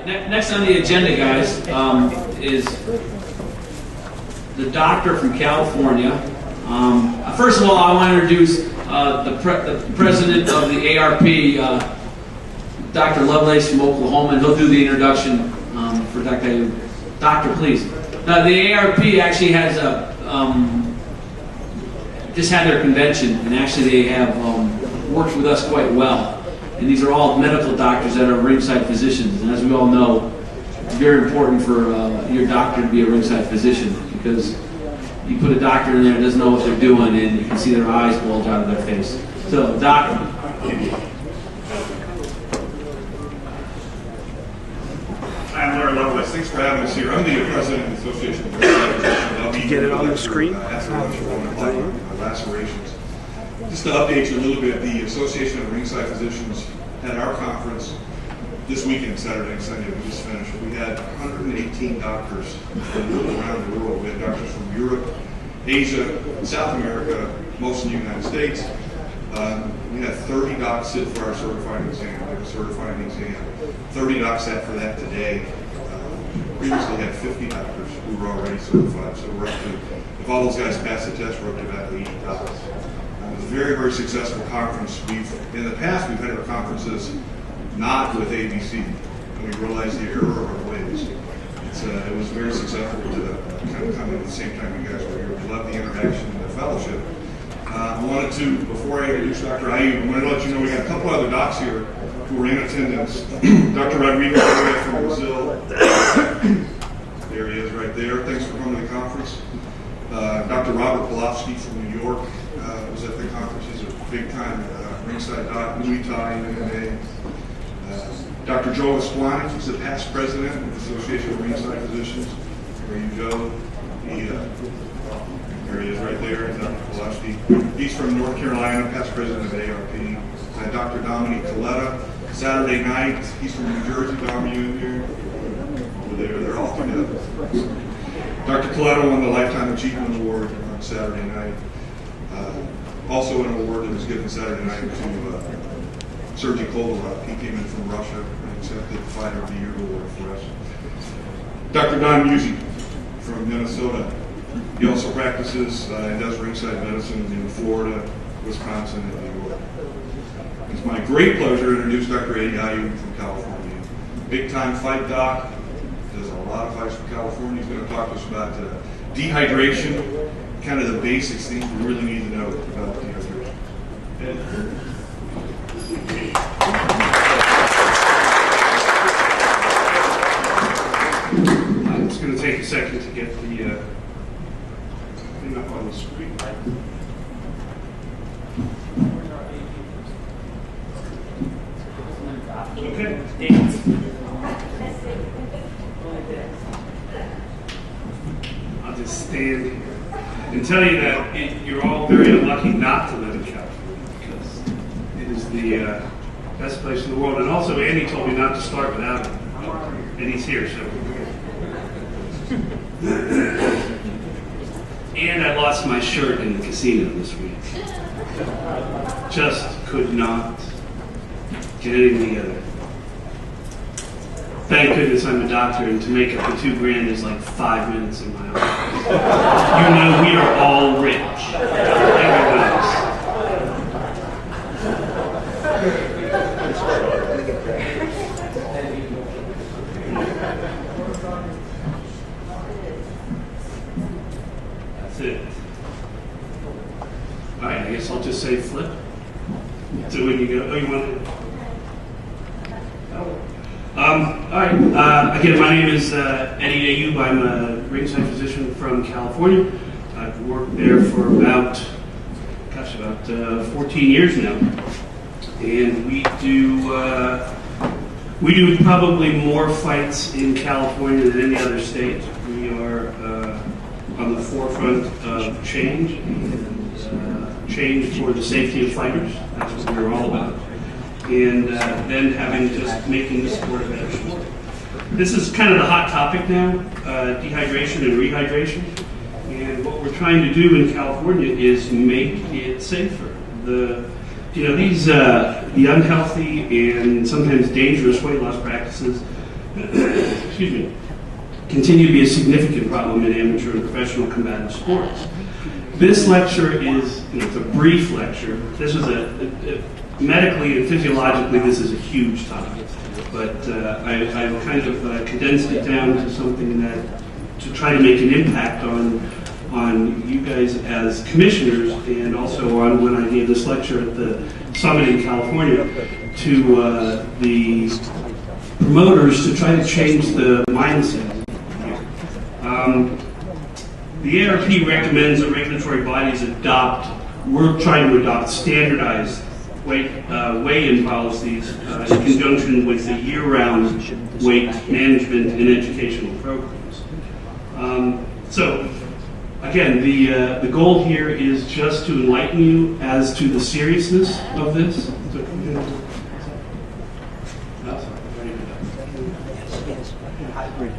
Next on the agenda, guys, is the doctor from California. First of all, I want to introduce the president of the ARP, Dr. Lovelace from Oklahoma, and he'll do the introduction for Dr. Ayoub. Doctor, please. Now, the ARP actually has just had their convention, and actually they have worked with us quite well. And these are all medical doctors that are ringside physicians. And as we all know, it's very important for your doctor to be a ringside physician, because you put a doctor in there that doesn't know what they're doing, and you can see their eyes bulge out of their face. So, doctor. I'm Larry Lovelace. Thanks for having us here. I'm the president of the Association of Ringside Physicians. Did you get it on the screen? Lacerations. Just to update you a little bit, the Association of Ringside Physicians had our conference this weekend, Saturday and Sunday. We just finished. We had 118 doctors from around the world. We had doctors from Europe, Asia, South America, most in the United States. We had 30 docs sit for our certifying exam. They were certifying the exam. 30 docs sat for that today. Previously had 50 doctors who were already certified. So we're up to, if all those guys pass the test, we're up to about 80 docs. It was a very, very successful conference. In the past, we've had our conferences not with ABC, and we realized the error of our ways. It was very successful to kind of come in at the same time you guys were here. We love the interaction and the fellowship. I wanted to, before I introduce Dr. Ayoub, I wanted to let you know we got a couple other docs here who were in attendance. Dr. Rodrigo from Brazil. There he is right there. Thanks for coming to the conference. Dr. Robert Polofsky from New York was at the conference. He's a big-time ringside doc, Muay Thai, MMA. Dr. Joe Esquani, he's the past president of the Association of Ringside Physicians. There you go. There he is right there, Dr. Polofsky. He's from North Carolina, past president of ARP. Dr. Dominic Coletta, Saturday night. He's from New Jersey. Dom, you in here? Over there, they're all together. Dr. Coletta won the Lifetime Achievement Award on Saturday night. Also an award that was given Saturday night to Sergey Kovalov. He came in from Russia and accepted the Fighter of the Year award for us. Dr. Don Musi from Minnesota. He also practices and does ringside medicine in Florida, Wisconsin, and New York. It's my great pleasure to introduce Dr. Ayoub from California. Big-time fight doc. Does a lot of fights from California. He's going to talk to us about dehydration, kind of the basics, things we really need to know about dehydration. It's going to take a second to get the thing up on the screen. Okay. I'll just stand here and tell you that you're all very unlucky not to live in California, because it is the best place in the world. And also, Andy told me not to start without him, and he's here, so. And I lost my shirt in the casino this week. Just could not get anything together. Thank goodness I'm a doctor, and to make up the $2,000 is like 5 minutes in my office. You know we are all rich. Everyone else. That's it. All right, I guess I'll just say flip. So when you go, oh, you want to? All right. Again, my name is Eddie Ayoub. I'm a ringside physician from California. I've worked there for about 14 years now, and we do probably more fights in California than any other state. We are on the forefront of change and change for the safety of fighters. That's what we're all about. And then making the sport a better sport. This is kind of the hot topic now, dehydration and rehydration. And what we're trying to do in California is make it safer. The unhealthy and sometimes dangerous weight loss practices excuse me, continue to be a significant problem in amateur and professional combative sports. This lecture is, it's a brief lecture. This is medically and physiologically, this is a huge topic. But I've kind of condensed it down to something that, to try to make an impact on you guys as commissioners, and also on when I gave this lecture at the summit in California to the promoters to try to change the mindset. The ARP recommends that regulatory bodies we're trying to adopt standardized weigh-in policies in conjunction with the year-round weight management and educational programs. So, again, the goal here is just to enlighten you as to the seriousness of this.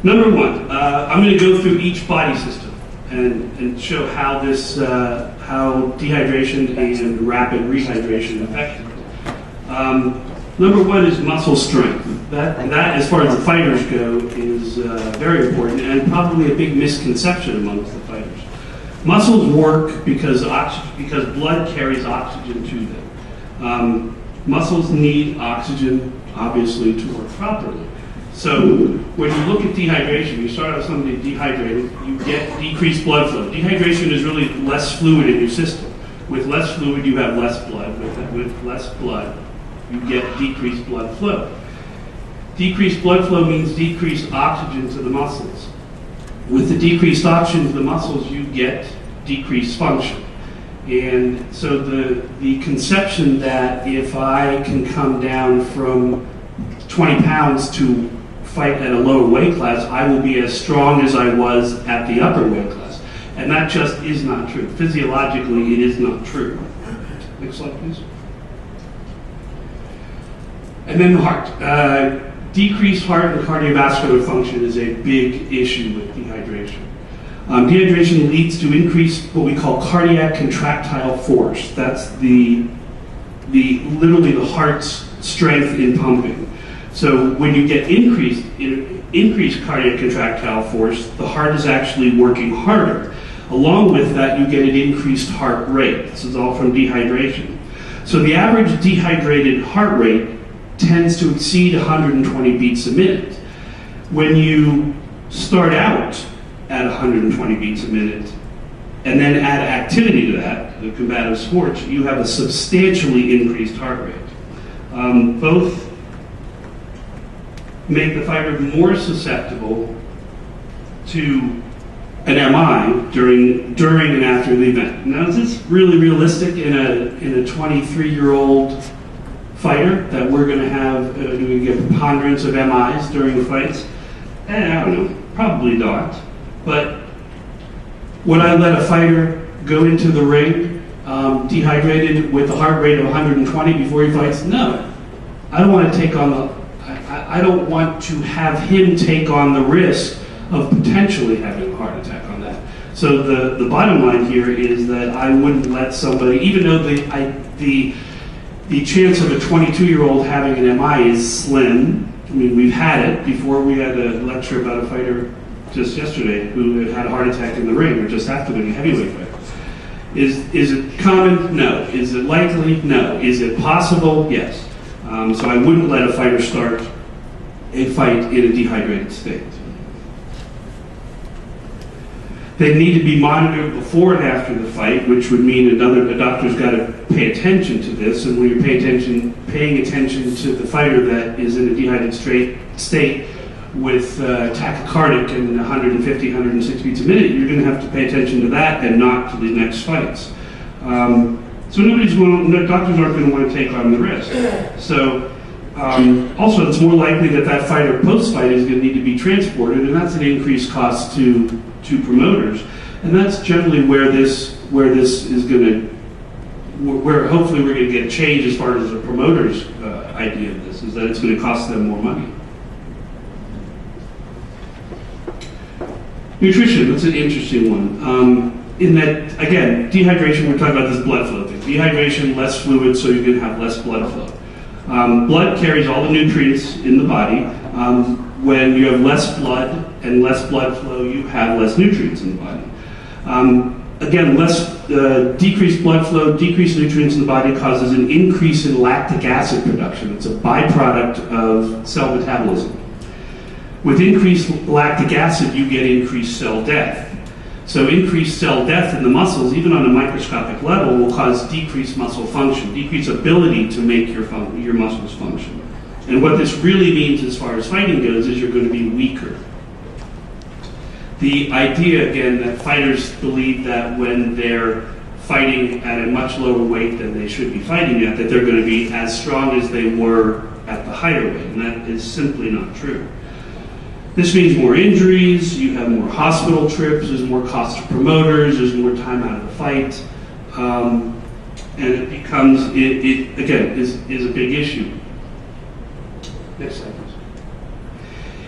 Number one, I'm going to go through each body system and show how this, how dehydration and rapid rehydration affect it. Number one is muscle strength. That, as far as the fighters go, is very important and probably a big misconception amongst the fighters. Muscles work because blood carries oxygen to them. Muscles need oxygen, obviously, to work properly. So when you look at dehydration, you start out somebody dehydrated, you get decreased blood flow. Dehydration is really less fluid in your system. With less fluid, you have less blood. With less blood, you get decreased blood flow. Decreased blood flow means decreased oxygen to the muscles. With the decreased oxygen to the muscles, you get decreased function. And so the conception that if I can come down from 20 pounds to fight at a lower weight class, I will be as strong as I was at the upper weight class. And that just is not true. Physiologically, it is not true. Next slide, please. And then the heart. Decreased heart and cardiovascular function is a big issue with dehydration. Dehydration leads to increased what we call cardiac contractile force. That's literally the heart's strength in pumping. So when you get increased cardiac contractile force, the heart is actually working harder. Along with that, you get an increased heart rate. This is all from dehydration. So the average dehydrated heart rate tends to exceed 120 beats a minute. When you start out at 120 beats a minute and then add activity to that, the combative sports, you have a substantially increased heart rate. Both make the fighter more susceptible to an MI during and after the event. Now, is this really realistic in a 23-year-old fighter that we're going to have? Do we get preponderance of MIs during the fights? I don't know. Probably not. But would I let a fighter go into the ring dehydrated with a heart rate of 120 before he fights? No. I don't want to take on the. I don't want to have him take on the risk of potentially having a heart attack on that. So the bottom line here is that I wouldn't let somebody, even though the chance of a 22-year-old having an MI is slim. I mean, we've had it before. We had a lecture about a fighter just yesterday who had a heart attack in the ring, or just after winning a heavyweight fight. Is it common? No. Is it likely? No. Is it possible? Yes. So I wouldn't let a fighter start a fight in a dehydrated state. They need to be monitored before and after the fight, which would mean a doctor's got to pay attention to this. And when you're paying attention to the fighter that is in a dehydrated state with tachycardic and 150, 160 beats a minute, you're going to have to pay attention to that and not to the next fights. So doctors aren't going to want to take on the risk. So also, it's more likely that fighter post-fight is going to need to be transported, and that's an increased cost to promoters. And that's generally where this is going to, where hopefully we're going to get change as far as the promoter's idea of this, is that it's going to cost them more money. Nutrition, that's an interesting one. In that, again, dehydration, we're talking about this blood flow thing. Dehydration, less fluid, so you're going to have less blood flow. Blood carries all the nutrients in the body. when you have less blood and less blood flow, you have less nutrients in the body. Again, decreased blood flow, decreased nutrients in the body causes an increase in lactic acid production. It's a byproduct of cell metabolism. With increased lactic acid, you get increased cell death. So increased cell death in the muscles, even on a microscopic level, will cause decreased muscle function, decreased ability to make your muscles function. And what this really means as far as fighting goes is you're going to be weaker. The idea, again, that fighters believe that when they're fighting at a much lower weight than they should be fighting at, that they're going to be as strong as they were at the higher weight, and that is simply not true. This means more injuries, you have more hospital trips, there's more cost to promoters, there's more time out of the fight, and it becomes, again, is a big issue. Next slide, please.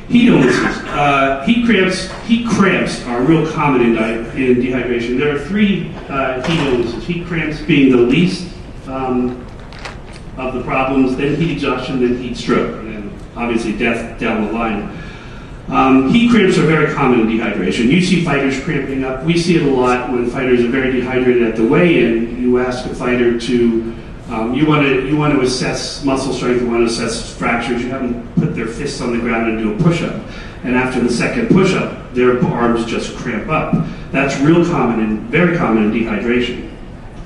Heat illnesses. Heat cramps are real common in dehydration. There are three heat illnesses. Heat cramps being the least of the problems, then heat exhaustion, then heat stroke, and then obviously death down the line. Heat cramps are very common in dehydration. You see fighters cramping up. We see it a lot when fighters are very dehydrated at the weigh-in. You ask a fighter to, you want to assess muscle strength, you want to assess fractures. You have them put their fists on the ground and do a push-up. And after the second push-up, their arms just cramp up. That's real common and very common in dehydration.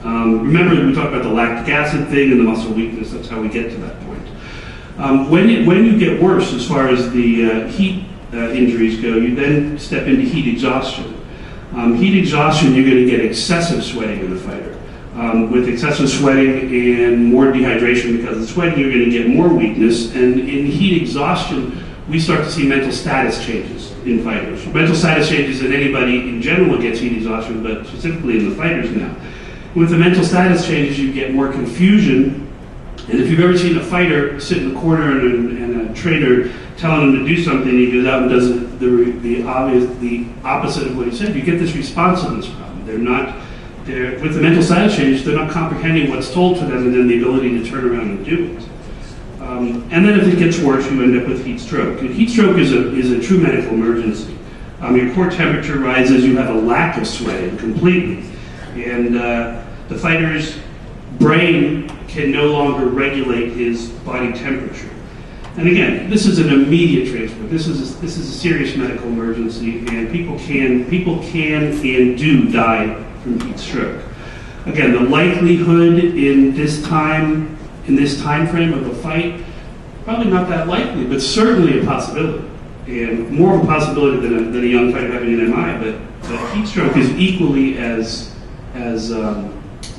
Remember that we talked about the lactic acid thing and the muscle weakness. That's how we get to that point. When you get worse as far as the heat injuries go, you then step into heat exhaustion. Heat exhaustion, you're going to get excessive sweating in the fighter. With excessive sweating and more dehydration because of sweating, you're going to get more weakness. And in heat exhaustion, we start to see mental status changes in fighters. Mental status changes in anybody in general that gets heat exhaustion, but specifically in the fighters now. With the mental status changes, you get more confusion. And if you've ever seen a fighter sit in the corner and a trainer telling him to do something, he goes out and does the opposite of what he said, you get this responsiveness problem. With the mental status changes, they're not comprehending what's told to them and then the ability to turn around and do it. And then if it gets worse, you end up with heat stroke. And heat stroke is a true medical emergency. Your core temperature rises, you have a lack of sweating completely. And the fighter's brain can no longer regulate his body temperature. And again, this is an immediate transport. This is a serious medical emergency, and people can and do die from heat stroke. Again, the likelihood in this time frame of a fight, probably not that likely, but certainly a possibility, and more of a possibility than a young fighter having an MI. But heat stroke is equally as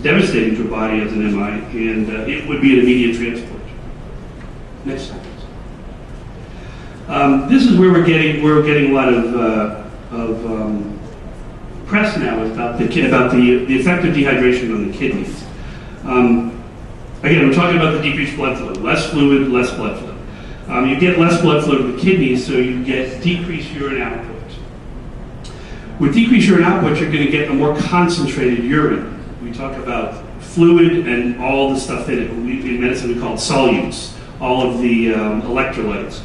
devastating to a body as an MI, and it would be an immediate transport. Next slide. This is where we're getting a lot of press now about the effect of dehydration on the kidneys. Again, we're talking about the decreased blood flow, less fluid, less blood flow. You get less blood flow to the kidneys, so you get decreased urine output. With decreased urine output, you're going to get a more concentrated urine. We talk about fluid and all the stuff in it. In medicine, we call it solutes, all of the electrolytes.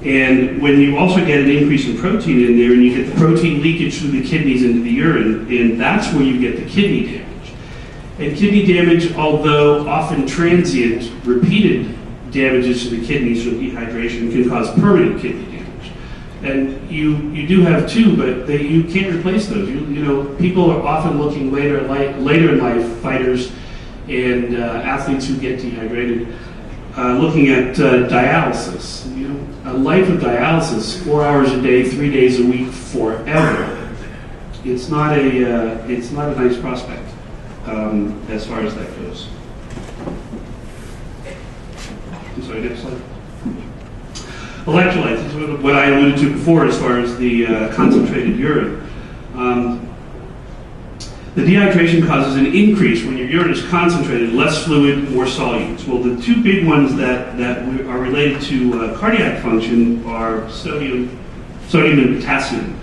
And when you also get an increase in protein in there, and you get the protein leakage through the kidneys into the urine, and that's where you get the kidney damage. And kidney damage, although often transient, repeated damages to the kidneys from dehydration can cause permanent kidney damage. And you do have two, but you can't replace those. You know, people are often looking later in life, fighters and athletes who get dehydrated, looking at dialysis. You know, a life of dialysis, 4 hours a day, 3 days a week, forever. It's not a nice prospect as far as that goes. I'm sorry, next slide. Electrolytes is what I alluded to before as far as the concentrated urine. The dehydration causes an increase when your urine is concentrated, less fluid, more solutes. Well, the two big ones that are related to cardiac function are sodium and potassium.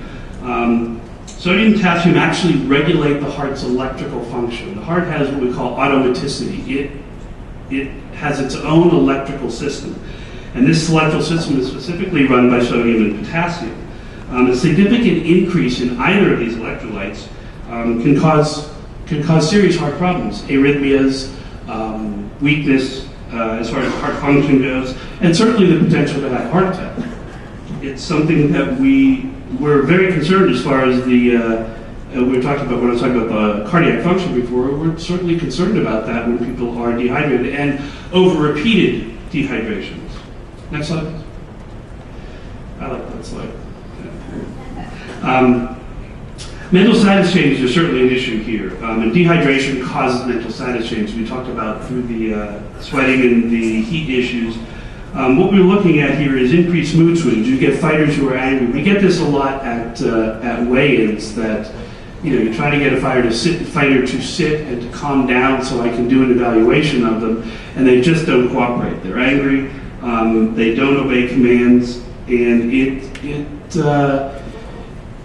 Sodium and potassium actually regulate the heart's electrical function. The heart has what we call automaticity. It has its own electrical system. And this selectral system is specifically run by sodium and potassium. A significant increase in either of these electrolytes can cause serious heart problems, arrhythmias, weakness as far as heart function goes, and certainly the potential to have a heart attack. It's something that we're very concerned as far as the we talked about when I was talking about the cardiac function before. We're certainly concerned about that when people are dehydrated and over repeated dehydrations. Next slide. I like that slide. Mental status changes are certainly an issue here, and dehydration causes mental status changes. We talked about through the sweating and the heat issues. What we're looking at here is increased mood swings. You get fighters who are angry. We get this a lot at weigh-ins, that you try to get a fighter to sit and to calm down so I can do an evaluation of them, and they just don't cooperate. They're angry. They don't obey commands, and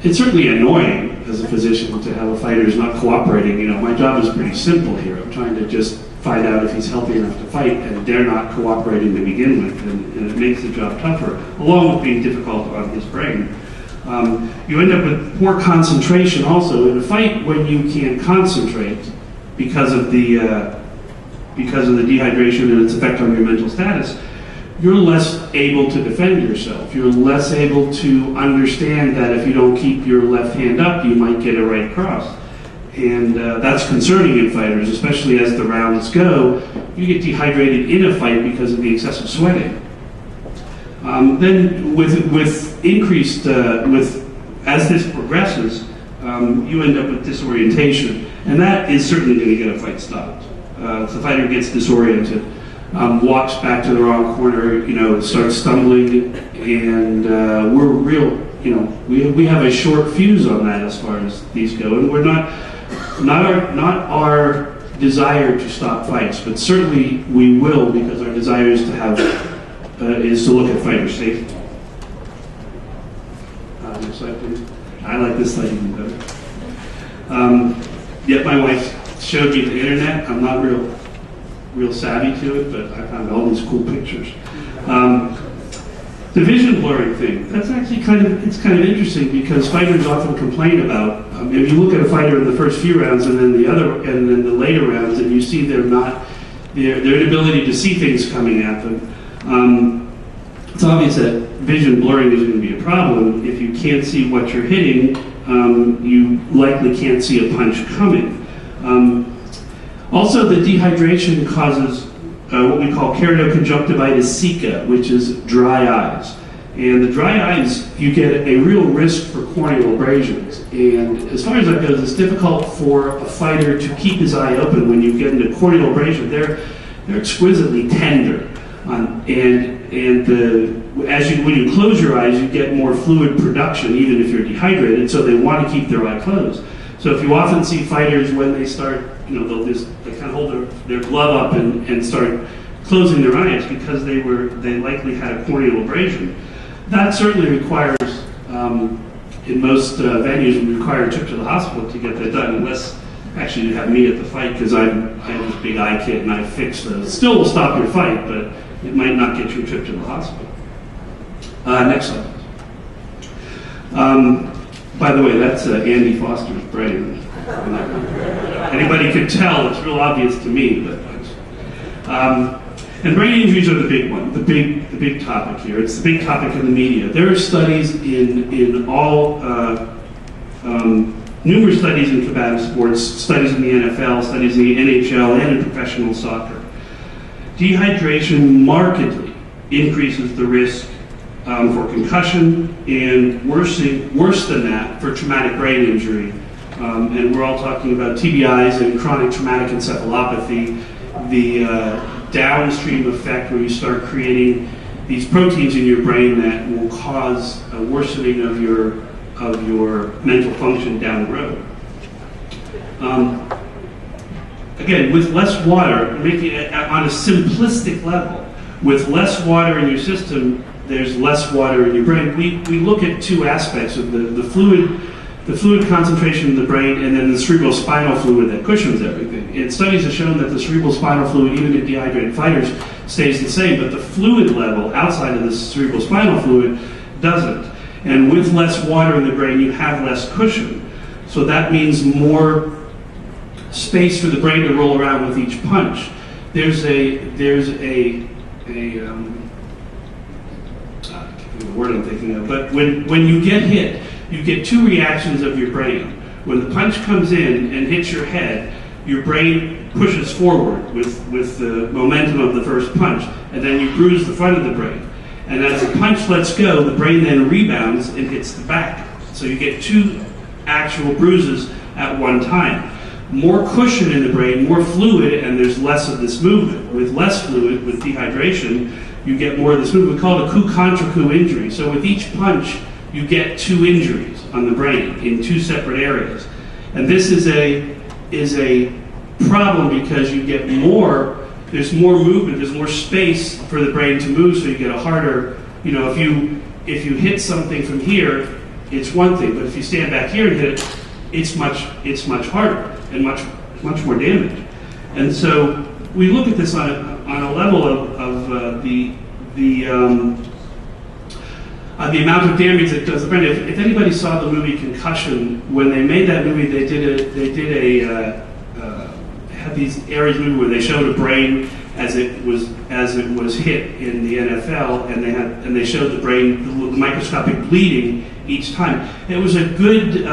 it's certainly annoying as a physician to have a fighter who's not cooperating. My job is pretty simple here. I'm trying to just find out if he's healthy enough to fight, and they're not cooperating to begin with, and it makes the job tougher, along with being difficult on his brain. You end up with poor concentration also. In a fight, when you can't concentrate because of the dehydration and its effect on your mental status, you're less able to defend yourself. You're less able to understand that if you don't keep your left hand up, you might get a right cross. And that's concerning in fighters, especially as the rounds go. You get dehydrated in a fight because of the excessive sweating. Then with increased, as this progresses, you end up with disorientation. And that is certainly going to get a fight stopped. If the fighter gets disoriented, walks back to the wrong corner, starts stumbling, and we're real, we have a short fuse on that as far as these go, and we're not our desire to stop fights, but certainly we will, because our desire is to have is to look at fighter safety. Next slide, please. I like this slide even better. Yet my wife showed me the internet. I'm not real savvy to it, but I found all these cool pictures. The vision blurring thing, that's actually kind of interesting, because fighters often complain about, if you look at a fighter in the first few rounds and then the later rounds, and you see their inability to see things coming at them, it's obvious that vision blurring is going to be a problem. If you can't see what you're hitting, you likely can't see a punch coming. Also, the dehydration causes what we call keratoconjunctivitis sicca, which is dry eyes. And the dry eyes, you get a real risk for corneal abrasions. And as far as that goes, it's difficult for a fighter to keep his eye open when you get into corneal abrasion. They're exquisitely tender. When you close your eyes, you get more fluid production, even if you're dehydrated, so they want to keep their eye closed. So if you often see fighters, when they start, they kind of hold their glove up and start closing their eyes, because they likely had a corneal abrasion. That certainly requires, in most venues, we require a trip to the hospital to get that done, unless actually you have me at the fight, because I have this big eye kit and I fix those. Still will stop your fight, but it might not get you a trip to the hospital. Next slide. By the way, that's Andy Foster's brain. Anybody could tell, it's real obvious to me. And brain injuries are the big one, the big topic here. It's the big topic in the media. There are studies in all, numerous studies in combative sports, studies in the NFL, studies in the NHL, and in professional soccer. Dehydration markedly increases the risk for concussion, and worse than that, for traumatic brain injury. And we're all talking about TBIs and chronic traumatic encephalopathy, the downstream effect where you start creating these proteins in your brain that will cause a worsening of your mental function down the road. Again, with less water, making it on a simplistic level, with less water in your system, there's less water in your brain. We look at two aspects of the fluid concentration in the brain, and then the cerebrospinal fluid that cushions everything. And studies have shown that the cerebrospinal fluid, even in dehydrated fighters, stays the same, but the fluid level outside of the cerebrospinal fluid doesn't. And with less water in the brain, you have less cushion. So that means more space for the brain to roll around with each punch. There's I can't think of the word I'm thinking of, but when you get hit, you get two reactions of your brain. When the punch comes in and hits your head, your brain pushes forward with the momentum of the first punch, and then you bruise the front of the brain. And as the punch lets go, the brain then rebounds and hits the back. So you get two actual bruises at one time. More cushion in the brain, more fluid, and there's less of this movement. With less fluid, with dehydration, you get more of this movement. We call it a coup contra coup injury. So with each punch, you get two injuries on the brain in two separate areas. And this is a problem because you get more, there's more movement, there's more space for the brain to move, so you get a harder, if you hit something from here, it's one thing, but if you stand back here and hit it, it's much harder and much more damage. And so we look at this on a level of the amount of damage it does the brain. If anybody saw the movie Concussion, when they made that movie, they had these areas movie where they showed a brain as it was hit in the NFL, and they showed the brain, the microscopic bleeding each time. It was a good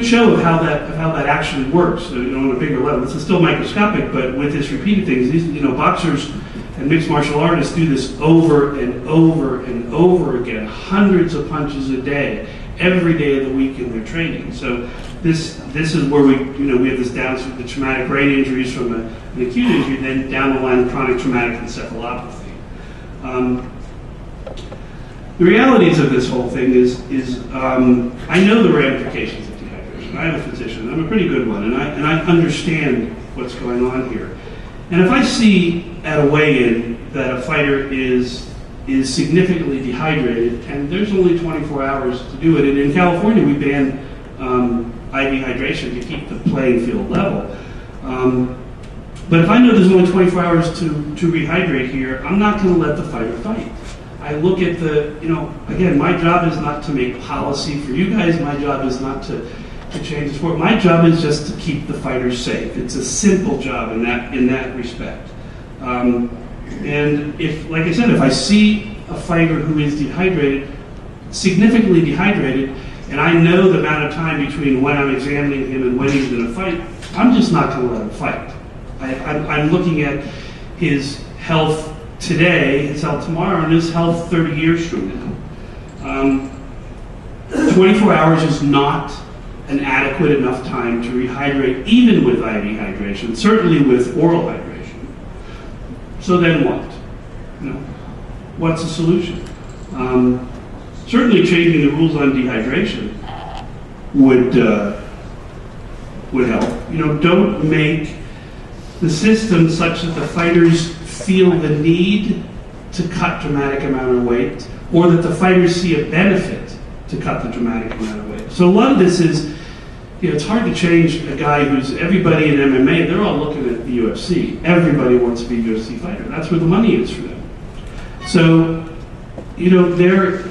show of how that actually works. So, on a bigger level, this is still microscopic, but with this repeated things, these boxers and mixed martial artists do this over and over and over again, hundreds of punches a day, every day of the week in their training. So this is where we have this down to the traumatic brain injuries from an acute injury, then down the line chronic traumatic encephalopathy. The realities of this whole thing is I know the ramifications of dehydration. I'm a physician. I'm a pretty good one, and I understand what's going on here. And if I see at a weigh-in that a fighter is significantly dehydrated, and there's only 24 hours to do it, and in California we ban IV hydration to keep the playing field level. But if I know there's only 24 hours to rehydrate here, I'm not going to let the fighter fight. I look at again, my job is not to make policy for you guys. My job is not to change the sport. My job is just to keep the fighters safe. It's a simple job in that respect. And if, like I said, if I see a fighter who is dehydrated, significantly dehydrated, and I know the amount of time between when I'm examining him and when he's going to fight, I'm just not going to let him fight. I'm looking at his health today, his health tomorrow, and his health 30 years from now. 24 hours is not an adequate enough time to rehydrate, even with IV hydration, certainly with oral hydration. So then what? What's the solution? Certainly changing the rules on dehydration would help. Don't make the system such that the fighters feel the need to cut dramatic amount of weight, or that the fighters see a benefit to cut the dramatic amount of weight. So a lot of this is, it's hard to change a guy who's, everybody in MMA, they're all looking at the UFC. Everybody wants to be a UFC fighter. That's where the money is for them. So, they're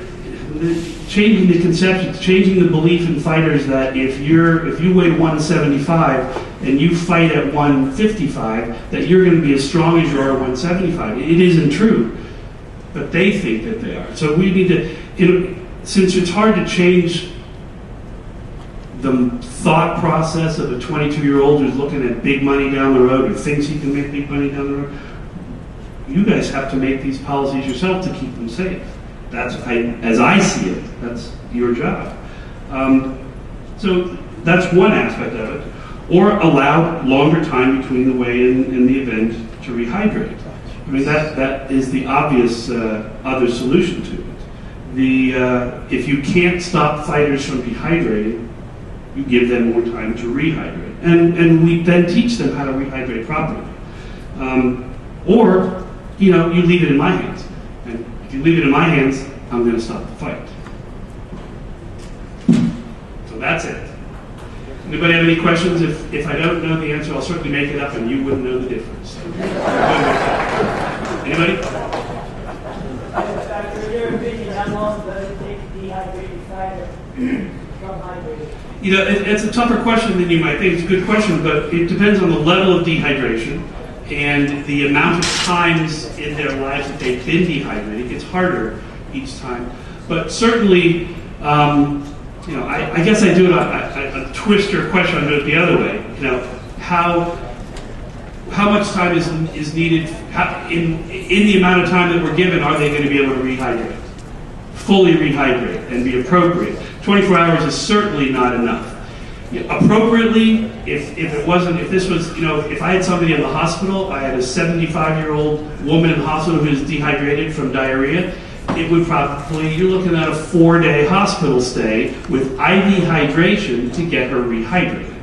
changing the conception, changing the belief in fighters that if you weigh 175 and you fight at 155, that you're going to be as strong as you are at 175. It isn't true, but they think that they are. So we need to, since it's hard to change the thought process of a 22-year-old who's looking at big money down the road, or thinks he can make big money down the road, you guys have to make these policies yourself to keep them safe. As I see it, that's your job. So that's one aspect of it. Or allow longer time between the weigh-in and the event to rehydrate. I mean, that is the obvious other solution to it. If you can't stop fighters from dehydrating, you give them more time to rehydrate. And we then teach them how to rehydrate properly. Or, you leave it in my hands. And if you leave it in my hands, I'm going to stop the fight. So that's it. Anybody have any questions? If I don't know the answer, I'll certainly make it up and you wouldn't know the difference. Anybody? In your opinion, how long does it take to dehydrate cider from hydrated? You know, it's a tougher question than you might think. It's a good question, but it depends on the level of dehydration and the amount of times in their lives that they've been dehydrated. It gets harder each time. But certainly, you know, I guess I do a twist your question, I do it the other way. You know, how much time is needed, in the amount of time that we're given, are they going to be able to rehydrate? Fully rehydrate and be appropriate. 24 hours is certainly not enough. Appropriately, if this was, you know, if I had somebody in the hospital, I had a 75-year-old woman in the hospital who's dehydrated from diarrhea, it would probably, you're looking at a 4-day hospital stay with IV hydration to get her rehydrated.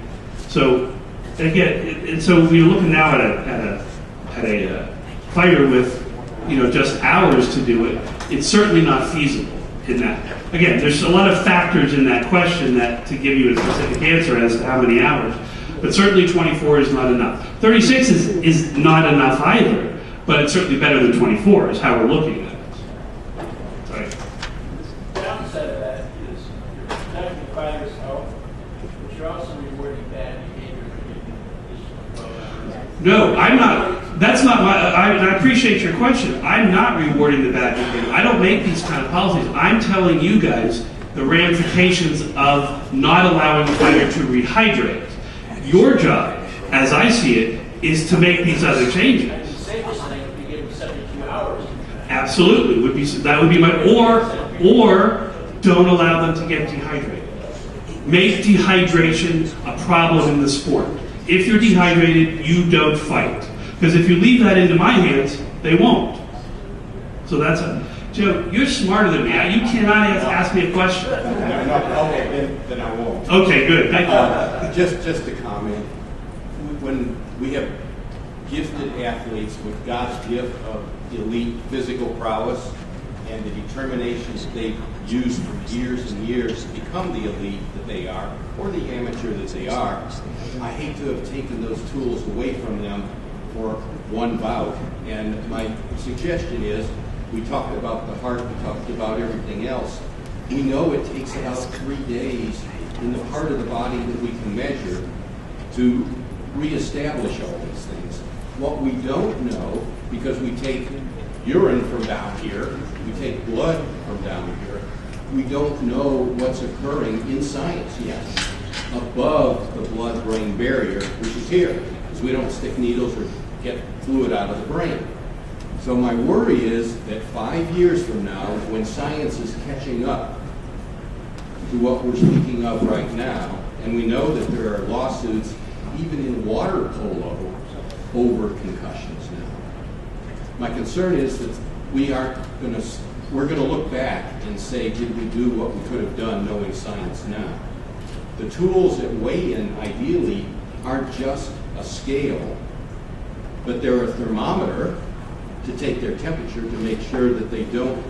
So again, and so we're looking now at a fighter with, you know, just hours to do it. It's certainly not feasible in that. Again, there's a lot of factors in that question that to give you a specific answer as to how many hours, but certainly 24 is not enough. 36 is not enough either, but it's certainly better than 24 is how we're looking at it. Sorry. The downside of that is you're protecting the fighter's health, but you're also rewarding bad behavior for getting. No, I'm not. That's not my. I appreciate your question. I'm not rewarding the bad behavior. I don't make these kind of policies. I'm telling you guys the ramifications of not allowing the fighter to rehydrate. Your job, as I see it, is to make these other changes. The safest thing would be given 72 hours. Absolutely, that would be my or don't allow them to get dehydrated. Make dehydration a problem in the sport. If you're dehydrated, you don't fight. Because if you leave that into my hands, they won't. So that's Joe, you're smarter than me. You cannot ask me a question. No, okay, then I won't. Okay, good. Thank you. Just a comment. When we have gifted athletes with God's gift of elite physical prowess and the determination that they've used for years and years to become the elite that they are, or the amateur that they are, I hate to have taken those tools away from them for one bout. And my suggestion is, we talked about the heart, we talked about everything else. We know it takes about 3 days in the part of the body that we can measure to reestablish all these things. What we don't know, because we take urine from down here, we take blood from down here, we don't know what's occurring in science yet above the blood-brain barrier, which is here, because we don't stick needles or get fluid out of the brain. So my worry is that 5 years from now, when science is catching up to what we're speaking of right now, and we know that there are lawsuits even in water polo over concussions now. My concern is that we're going to look back and say, did we do what we could have done knowing science now? The tools that weigh in ideally aren't just a scale, but they're a thermometer to take their temperature to make sure that they don't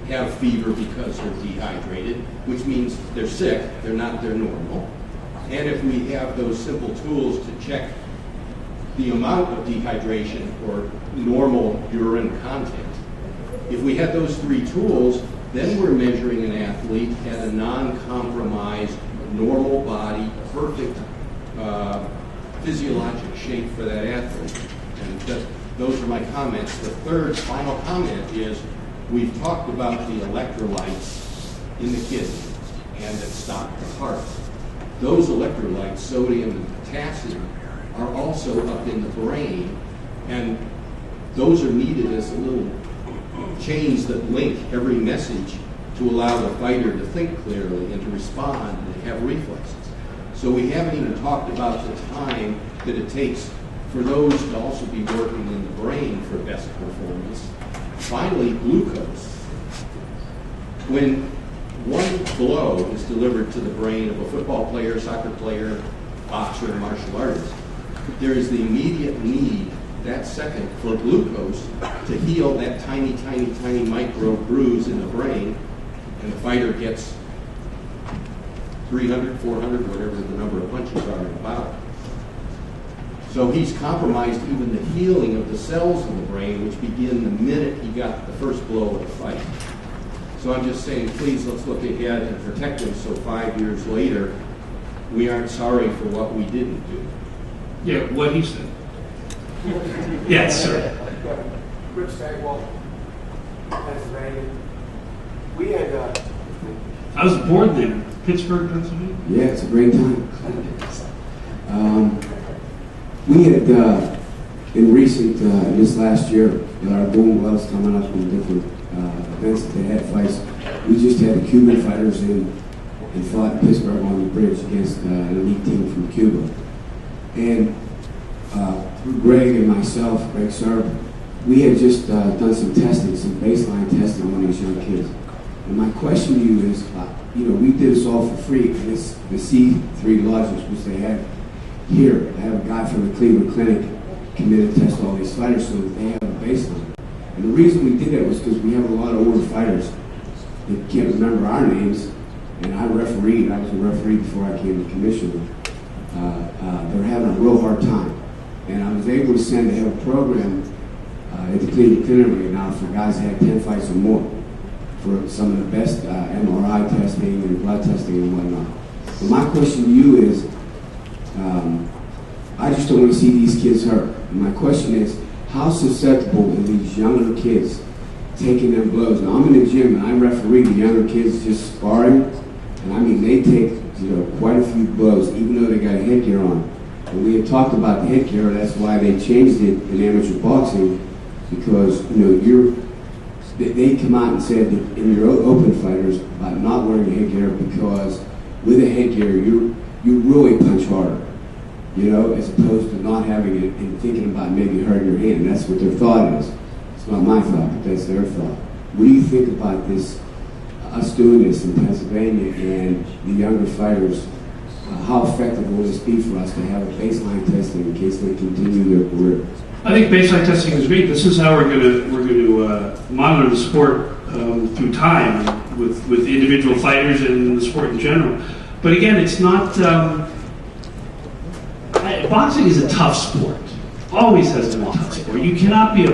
have fever because they're dehydrated, which means they're sick, they're not their normal. And if we have those simple tools to check the amount of dehydration or normal urine content, if we had those 3 tools, then we're measuring an athlete at a non-compromised, normal body, perfect physiologic shape for that athlete. And those are my comments. The third, final comment is, we've talked about the electrolytes in the kidney and that stop the heart. Those electrolytes, sodium and potassium, are also up in the brain, and those are needed as a little chains that link every message to allow the fighter to think clearly and to respond and have reflexes. So we haven't even talked about the time that it takes for those to also be working in the brain for best performance. Finally, glucose. When one blow is delivered to the brain of a football player, soccer player, boxer, martial artist, there is the immediate need that second for glucose to heal that tiny, tiny, tiny micro bruise in the brain, and the fighter gets 300, 400, whatever the number of punches are in a bout. So he's compromised even the healing of the cells in the brain, which begin the minute he got the first blow of the fight. So I'm just saying, please, let's look ahead and protect him so 5 years later, we aren't sorry for what we didn't do. Yeah, what he said. Yes, sir. Rich Stagwell, Pennsylvania. We had, I was born there, Pittsburgh, Pennsylvania. Yeah, it's a great time. We had, in recent, this last year, with our boom wells coming up in different events that they had fights, we just had the Cuban fighters in and fought in Pittsburgh on the bridge against an elite team from Cuba. And through Greg and myself, Greg Sarb, we had just done some testing, some baseline testing on these young kids. And my question to you is, we did this all for free. And it's the C3 lodges, which they have here. I have a guy from the Cleveland Clinic committed to test all these fighters so that they have a baseline. And the reason we did that was because we have a lot of older fighters that can't remember our names. And I refereed. I was a referee before I came to commissioner. They're having a real hard time. And I was able to send, they have a program at the Cleveland Clinic right now for guys that had 10 fights or more, for some of the best MRI testing and blood testing and whatnot. But my question to you is, I just don't want to see these kids hurt. And my question is, how susceptible are these younger kids taking them blows? Now, I'm in the gym and I referee the younger kids just sparring, and I mean, they take quite a few blows, even though they got headgear on. And we had talked about the headgear, that's why they changed it in amateur boxing, because, they come out and said that in your open fighters about not wearing headgear, because with a headgear, you really punch harder, as opposed to not having it and thinking about maybe hurting your hand. That's what their thought is. It's not my thought, but that's their thought. What do you think about this, us doing this in Pennsylvania and the younger fighters? How effective will this be for us to have a baseline testing in case they continue their career? I think baseline testing is great. This is how we're going to monitor the sport through time with individual fighters and the sport in general. But again, it's not. Boxing is a tough sport. Always has been a tough sport. You cannot be a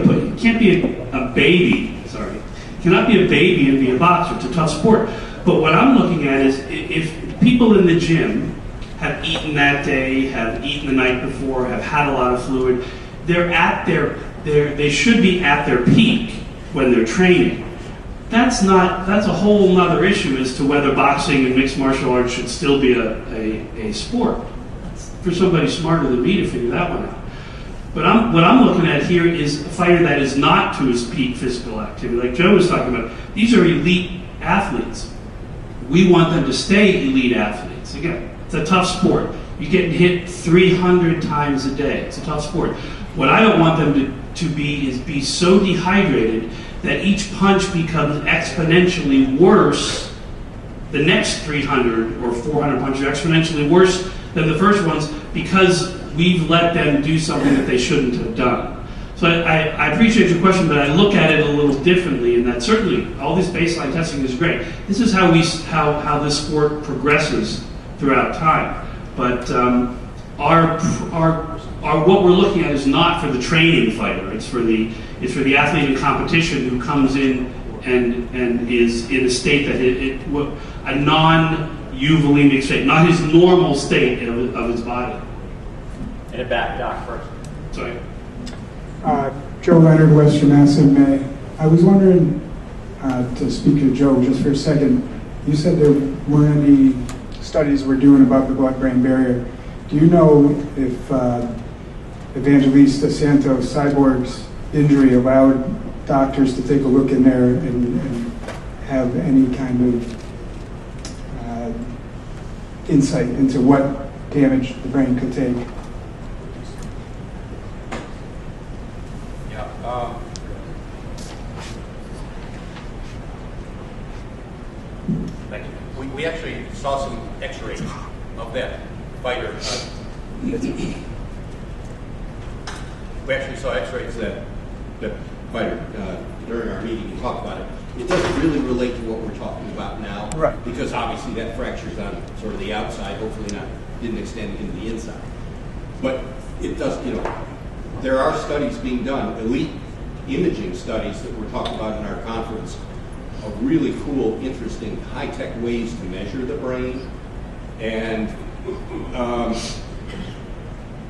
baby. Sorry, you cannot be a baby and be a boxer. It's a tough sport. But what I'm looking at is if people in the gym have eaten that day, have eaten the night before, have had a lot of fluid, they should be at their peak when they're training. That's a whole nother issue as to whether boxing and mixed martial arts should still be a sport. It's for somebody smarter than me to figure that one out. But what I'm looking at here is a fighter that is not to his peak physical activity. Like Joe was talking about, these are elite athletes. We want them to stay elite athletes. Again, it's a tough sport. You're getting hit 300 times a day. It's a tough sport. What I don't want them to be is be so dehydrated that each punch becomes exponentially worse. The next 300 or 400 punches are exponentially worse than the first ones because we've let them do something that they shouldn't have done. So I appreciate your question, but I look at it a little differently in that certainly all this baseline testing is great. This is how this sport progresses throughout time. But what we're looking at is not for the training fighter. It's for the athlete in competition who comes in and is in a state that a non-euvolemic state, not his normal state of his body. In the back, Doc, first. Sorry. Joe Leonard, Western Mass in May. I was wondering, to speak to Joe just for a second, you said there weren't any studies we're doing about the blood-brain barrier. Do you know if Evangelista Santos Cyborg's injury allowed doctors to take a look in there and have any kind of insight into what damage the brain could take? Thank you. We actually saw some x-rays of that fighter. We actually saw x-rays that fighter. during our meeting, you talked about it. It doesn't really relate to what we're talking about now. Right. Because obviously that fracture's on sort of the outside, hopefully didn't extend into the inside. But it does, there are studies being done, elite imaging studies that we're talking about in our conference, of really cool, interesting, high-tech ways to measure the brain. And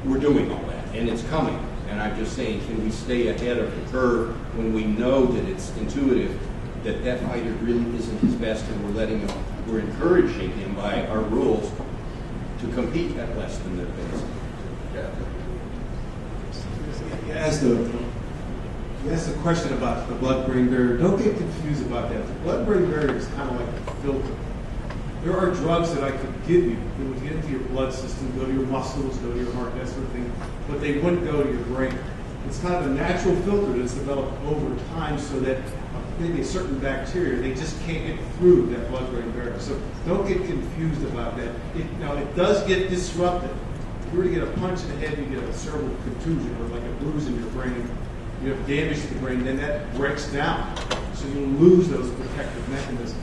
we're doing all that, and it's coming. And I'm just saying, can we stay ahead of the curve when we know that it's intuitive that fighter really isn't his best, and we're encouraging him by our rules to compete at less than their best. You asked a question about the blood-brain barrier. Don't get confused about that. The blood-brain barrier is kind of like a filter. There are drugs that I could give you that would get into your blood system, go to your muscles, go to your heart, that sort of thing, but they wouldn't go to your brain. It's kind of a natural filter that's developed over time so that maybe a certain bacteria, they just can't get through that blood-brain barrier. So don't get confused about that. It does get disrupted. If you were to get a punch in the head, you get a cerebral contusion or like a bruise in your brain, you have damage to the brain, then that breaks down. So you'll lose those protective mechanisms.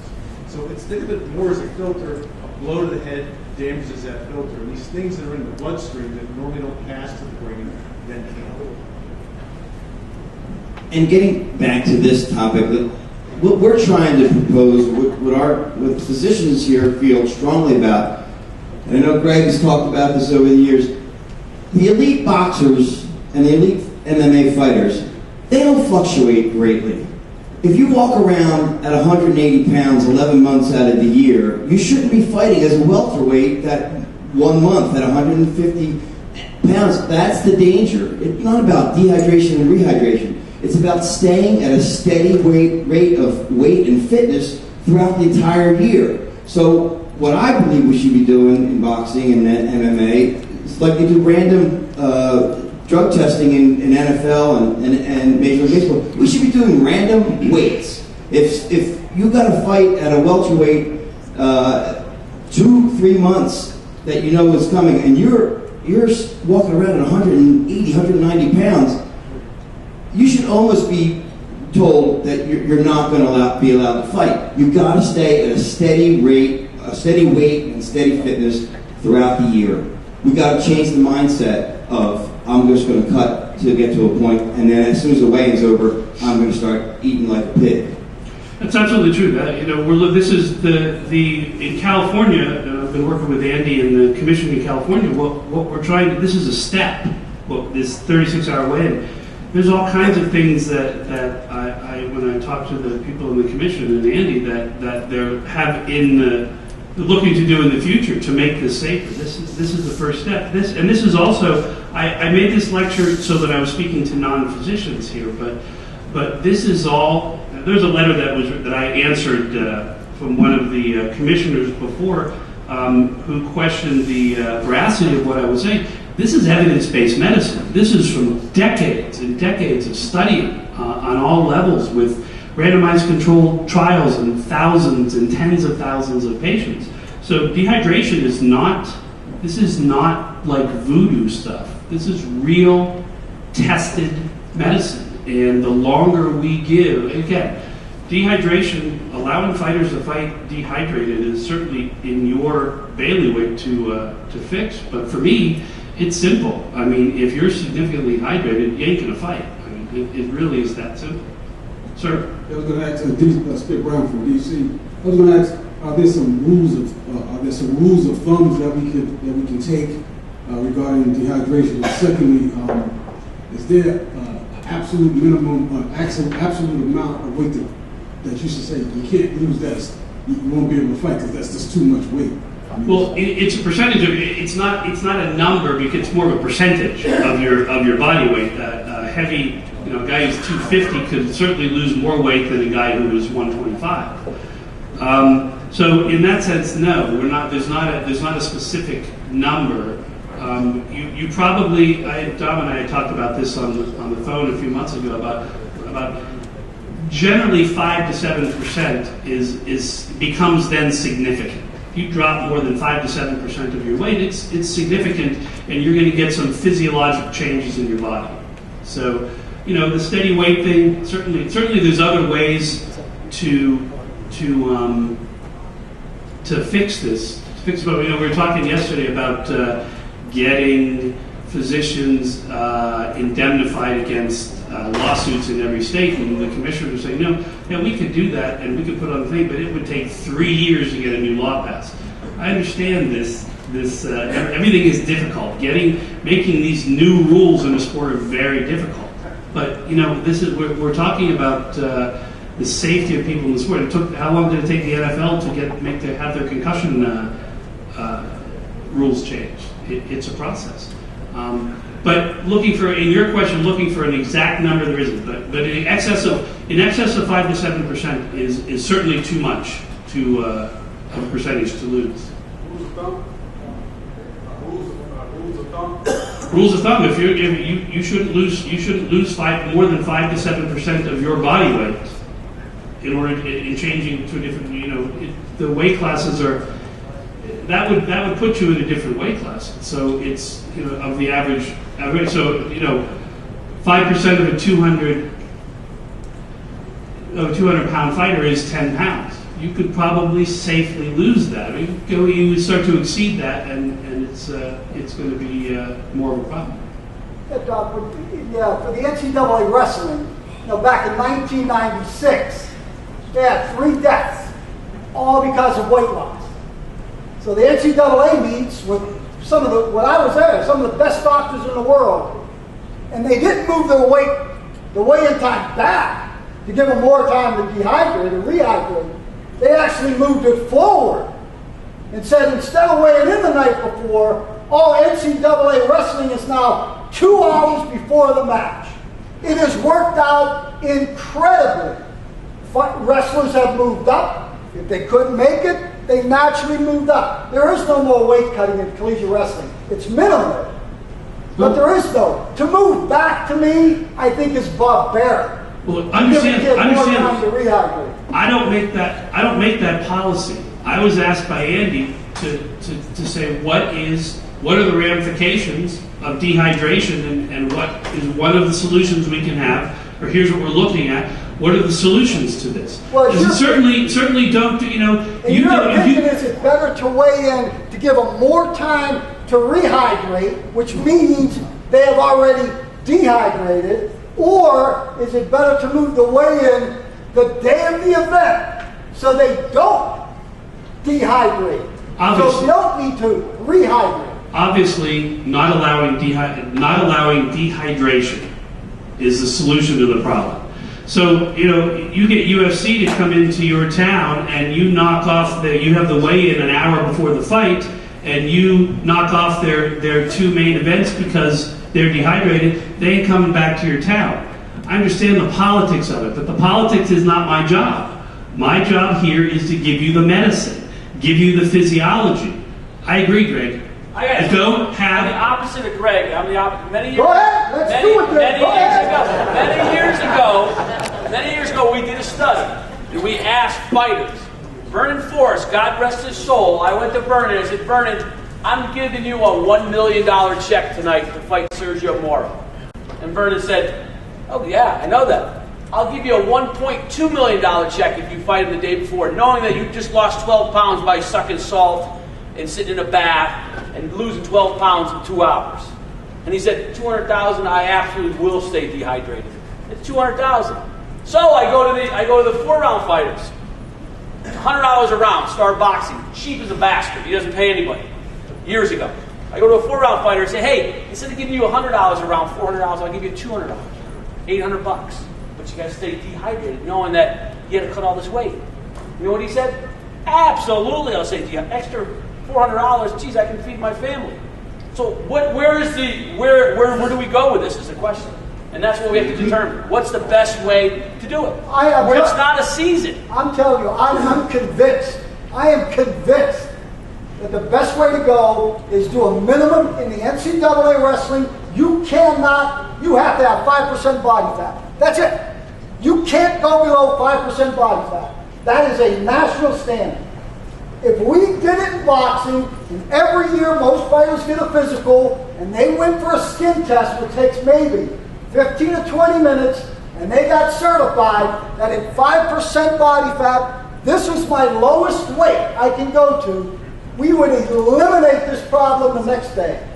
So think of it more as a filter. A blow to the head damages that filter. And these things that are in the bloodstream that normally don't pass to the brain then can. And getting back to this topic, what we're trying to propose, what physicians here feel strongly about, and I know Greg has talked about this over the years, the elite boxers and the elite MMA fighters, they don't fluctuate greatly. If you walk around at 180 pounds 11 months out of the year, you shouldn't be fighting as a welterweight that 1 month at 150 pounds. That's the danger. It's not about dehydration and rehydration. It's about staying at a steady rate of weight and fitness throughout the entire year. So what I believe we should be doing in boxing and MMA is like they do random drug testing in NFL and Major League Baseball. We should be doing random weights. If you got to fight at a welterweight 2-3 months that you know is coming, and you're walking around at 180, 190 pounds, you should almost be told that you're not going to be allowed to fight. You've got to stay at a steady rate, a steady weight, and steady fitness throughout the year. We've got to change the mindset of, I'm just going to cut to get to a point, and then as soon as the weigh-in's over, I'm going to start eating like a pig. That's absolutely true. This is in California. I've been working with Andy and the commission in California. What we're trying to, this is a step. This 36-hour weigh-in. There's all kinds of things that I when I talk to the people in the commission and Andy that they're looking to do in the future to make this safer. This is the first step. This is also, I made this lecture so that I was speaking to non-physicians here, but this is all. There's a letter that I answered from one of the commissioners before who questioned the veracity of what I was saying. This is evidence-based medicine. This is from decades and decades of studying on all levels with randomized controlled trials and thousands and tens of thousands of patients. So dehydration is not like voodoo stuff. This is real tested medicine. And the longer we give, again, dehydration, allowing fighters to fight dehydrated is certainly in your bailiwick to fix. But for me, it's simple. I mean, if you're significantly hydrated, you ain't gonna fight. I mean, it really is that simple. Sir? I was going to ask Spit Brown from DC. I was going to ask, are there some rules of thumbs that we can take regarding dehydration? And secondly, is there an absolute minimum, absolute amount of weight that you should say you can't lose that? You won't be able to fight because that's just too much weight. Well, it's a percentage of. It's not a number because it's more of a percentage of your body weight. Heavy, a guy who's 250 could certainly lose more weight than a guy who was 125. So in that sense, no, we're not. There's not a specific number. You probably, Dom and I had talked about this on the phone a few months ago about generally 5 to 7% becomes then significant. If you drop more than 5 to 7% of your weight, it's significant, and you're going to get some physiological changes in your body. So the steady weight thing, certainly there's other ways to fix this. We were talking yesterday about getting physicians indemnified against lawsuits in every state, and the commissioners were saying, no, we could do that and we could put on the thing, but it would take 3 years to get a new law passed. I understand this. Everything is difficult. Making these new rules in a sport are very difficult. But we're talking about the safety of people in the sport. How long did it take the NFL to have their concussion rules changed? It's a process. But in your question, looking for an exact number, there isn't. But in excess of 5 to 7% is certainly too much of a percentage to lose. Rules of thumb. If you shouldn't lose more than 5 to 7% of your body weight in changing to a different. The weight classes are. That would put you in a different weight class. So it's of the average. So 5% of a 200 pound fighter is 10 pounds. You could probably safely lose that. You would start to exceed that, and it's going to be more of a problem. Yeah, Doc, for the NCAA wrestling, back in 1996, they had 3 deaths, all because of weight loss. So the NCAA meets with some of the best doctors in the world, and they didn't move the weigh-in time back to give them more time to dehydrate or rehydrate. They actually moved it forward and said instead of weighing in the night before, all NCAA wrestling is now 2 hours before the match. It has worked out incredibly. Wrestlers have moved up. If they couldn't make it, they naturally moved up. There is no more weight cutting in collegiate wrestling. It's minimal. But there is no. To move back, to me, I think is barbaric. Well, understand. More time to rehydrate. I don't make that policy. I was asked by Andy to say what are the ramifications of dehydration and what is one of the solutions we can have, or here's what we're looking at. What are the solutions to this? Well, certainly don't. Your opinion is it better to weigh in to give them more time to rehydrate, which means they have already dehydrated, or is it better to move the weigh-in the day of the event so they don't dehydrate? Obviously, so they don't need to rehydrate. Obviously, not allowing dehydration is the solution to the problem. So, you get UFC to come into your town and you knock off you have the weigh-in an hour before the fight, and you knock off their 2 main events because they're dehydrated, they ain't coming back to your town. I understand the politics of it, but the politics is not my job. My job here is to give you the medicine, give you the physiology. I agree, Greg. I'm the opposite of Greg. I'm the opposite. Many years ago, we did a study. And we asked fighters. Vernon Forrest, God rest his soul. I went to Vernon and I said, Vernon, I'm giving you a $1 million check tonight to fight Sergio Moro. And Vernon said, oh yeah, I know that. I'll give you a $1.2 million check if you fight him the day before, knowing that you just lost 12 pounds by sucking salt and sitting in a bath and losing 12 pounds in 2 hours. And he said, $200,000, I absolutely will stay dehydrated. It's $200,000. So I go to the 4-round fighters. $100 a round, start boxing. Cheap as a bastard. He doesn't pay anybody. Years ago. I go to a 4-round fighter and say, hey, instead of giving you $100 a round, $400, I'll give you $200. $800. But you got to stay dehydrated, knowing that you had to cut all this weight. You know what he said? Absolutely, I'll say extra $400. Geez, I can feed my family. So where do we go with this is the question. And that's what we have to determine. What's the best way to do it? Where it's not a season. I'm telling you, I'm convinced. I am convinced that the best way to go is do a minimum in the NCAA wrestling. You have to have 5% body fat. That's it. You can't go below 5% body fat. That is a national standard. If we did it in boxing, and every year most fighters get a physical, and they went for a skin test, which takes maybe 15 to 20 minutes, and they got certified that at 5% body fat, this was my lowest weight I can go to, we would eliminate this problem the next day.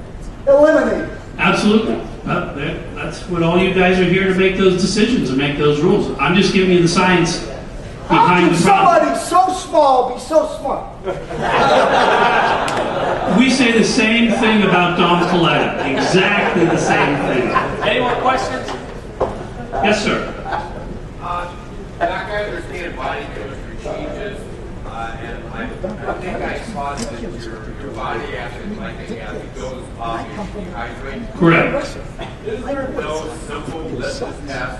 Eliminate it. Absolutely. That's what all you guys are here to make those decisions and make those rules. I'm just giving you the science behind the problem. How can somebody so small be so smart? We say the same thing about Dom Coletta. Exactly the same thing. Any more questions? Yes, sir. Doc, I understand body chemistry changes, and I think I saw that your body acid, like acid, goes up if you dehydrate. Correct. Is there no simple litmus test that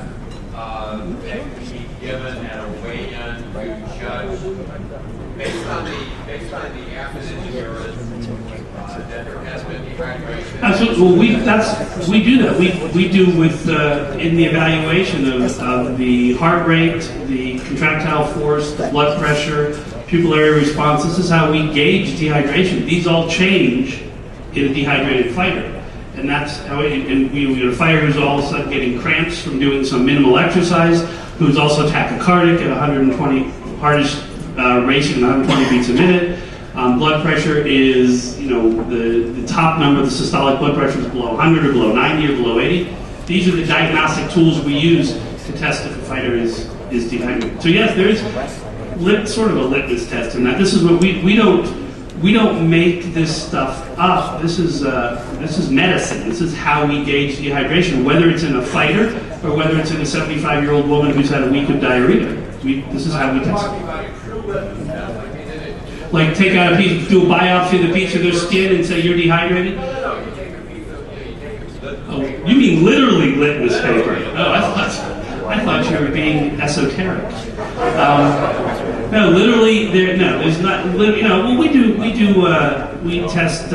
can be given at a weigh-in to judge based on the acid in the urine that there has been dehydration? Absolutely. Well, we do that. We do with in the evaluation of the heart rate, the contractile force, the blood pressure, pupillary response. This is how we gauge dehydration. These all change in a dehydrated fighter. And that's how we get a fighter who's all of a sudden getting cramps from doing some minimal exercise, who's also tachycardic at 120, hardest racing 120 beats a minute. Blood pressure is, the top number, the systolic blood pressure is below 100 or below 90 or below 80. These are the diagnostic tools we use to test if a fighter is dehydrated. So yes, there is sort of a litmus test in that. This is what we don't make this stuff up. This is medicine. This is how we gauge dehydration, whether it's in a fighter or whether it's in a 75-year-old woman who's had a week of diarrhea. This is how we test it. Like take out a piece, do a biopsy of the piece of their skin and say you're dehydrated? Oh, you mean literally litmus paper? Oh, I thought you were being esoteric. No, literally, there's not. Well, we test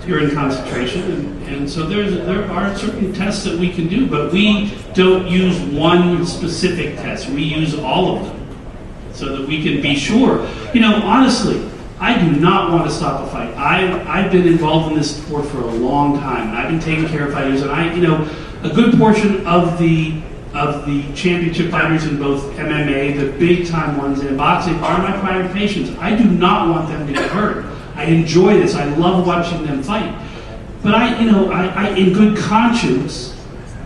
urine concentration, and so there are certain tests that we can do, but we don't use one specific test. We use all of them so that we can be sure. Honestly, I do not want to stop a fight. I've been involved in this sport for a long time, and I've been taking care of fighters, and a good portion of the championship fighters in both MMA, the big time ones, and boxing are my private patients. I do not want them to get hurt. I enjoy this. I love watching them fight. But I in good conscience,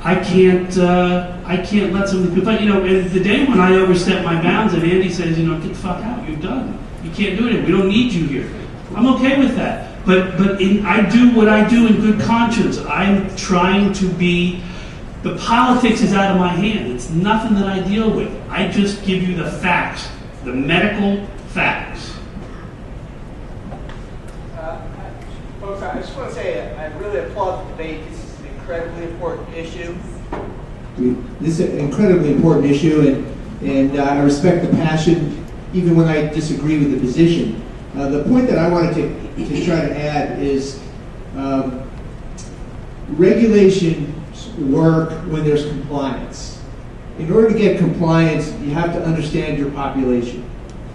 I can't let somebody fight. And the day when I overstep my bounds and Andy says, get the fuck out, you're done. You can't do it. We don't need you here. I'm okay with that. But I do what I do in good conscience. I'm trying to be. The politics is out of my hand. It's nothing that I deal with. I just give you the facts, the medical facts. Folks, I just want to say I really applaud the debate. This is an incredibly important issue. This is an incredibly important issue, and I respect the passion, even when I disagree with the position. The point that I wanted to try to add is regulation work when there's compliance. In order to get compliance, you have to understand your population.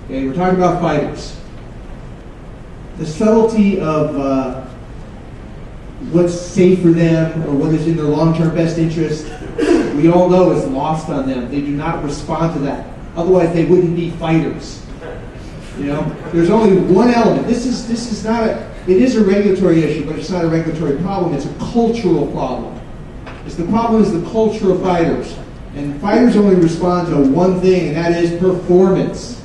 Okay, we're talking about fighters. The subtlety of what's safe for them or what is in their long-term best interest, we all know is lost on them. They do not respond to that. Otherwise, they wouldn't be fighters. There's only one element. This is not it is a regulatory issue, but it's not a regulatory problem. It's a cultural problem. The problem is the culture of fighters. And fighters only respond to one thing, and that is performance.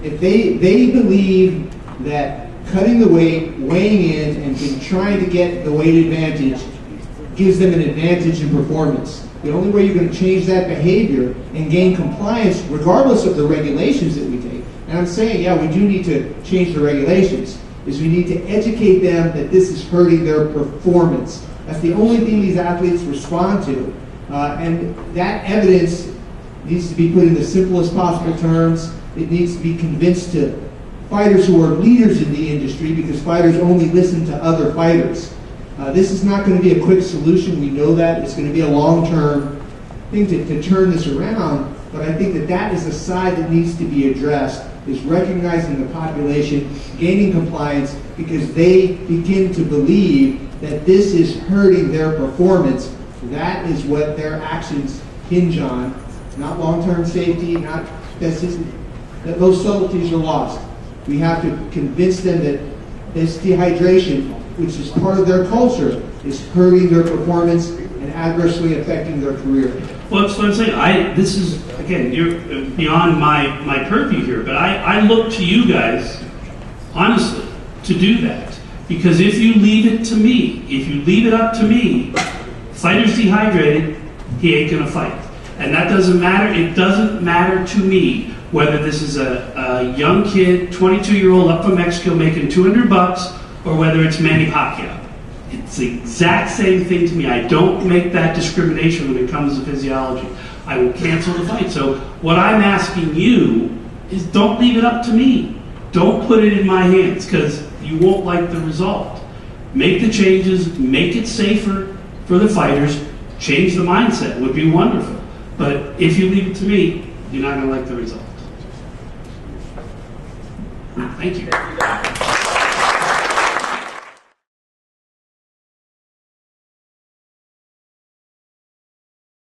If they believe that cutting the weight, weighing in, and trying to get the weight advantage gives them an advantage in performance. The only way you're going to change that behavior and gain compliance, regardless of the regulations that we take, and I'm saying, yeah, we do need to change the regulations, is we need to educate them that this is hurting their performance. That's the only thing these athletes respond to. And that evidence needs to be put in the simplest possible terms. It needs to be convinced to fighters who are leaders in the industry, because fighters only listen to other fighters. This is not going to be a quick solution. We know that. It's going to be a long-term thing to turn this around. But I think that is the side that needs to be addressed, is recognizing the population, gaining compliance, because they begin to believe that this is hurting their performance That is what their actions hinge on, not long-term safety, not that those subtleties are lost. We have to convince them that this dehydration, which is part of their culture, is hurting their performance and adversely affecting their career. Well, that's what I'm saying. This is, again, you're beyond my purview here, but I look to you guys, honestly, to do that. Because if you leave it to me, if you leave it up to me, fighter's dehydrated, he ain't gonna fight. And that doesn't matter. It doesn't matter to me whether this is a young kid, 22-year-old up from Mexico making $200, or whether it's Manny Pacquiao. It's the exact same thing to me. I don't make that discrimination when it comes to physiology. I will cancel the fight. So what I'm asking you is don't leave it up to me. Don't put it in my hands, because you won't like the result. Make the changes, make it safer for the fighters, change the mindset would be wonderful. But if you leave it to me, you're not going to like the result. Thank you.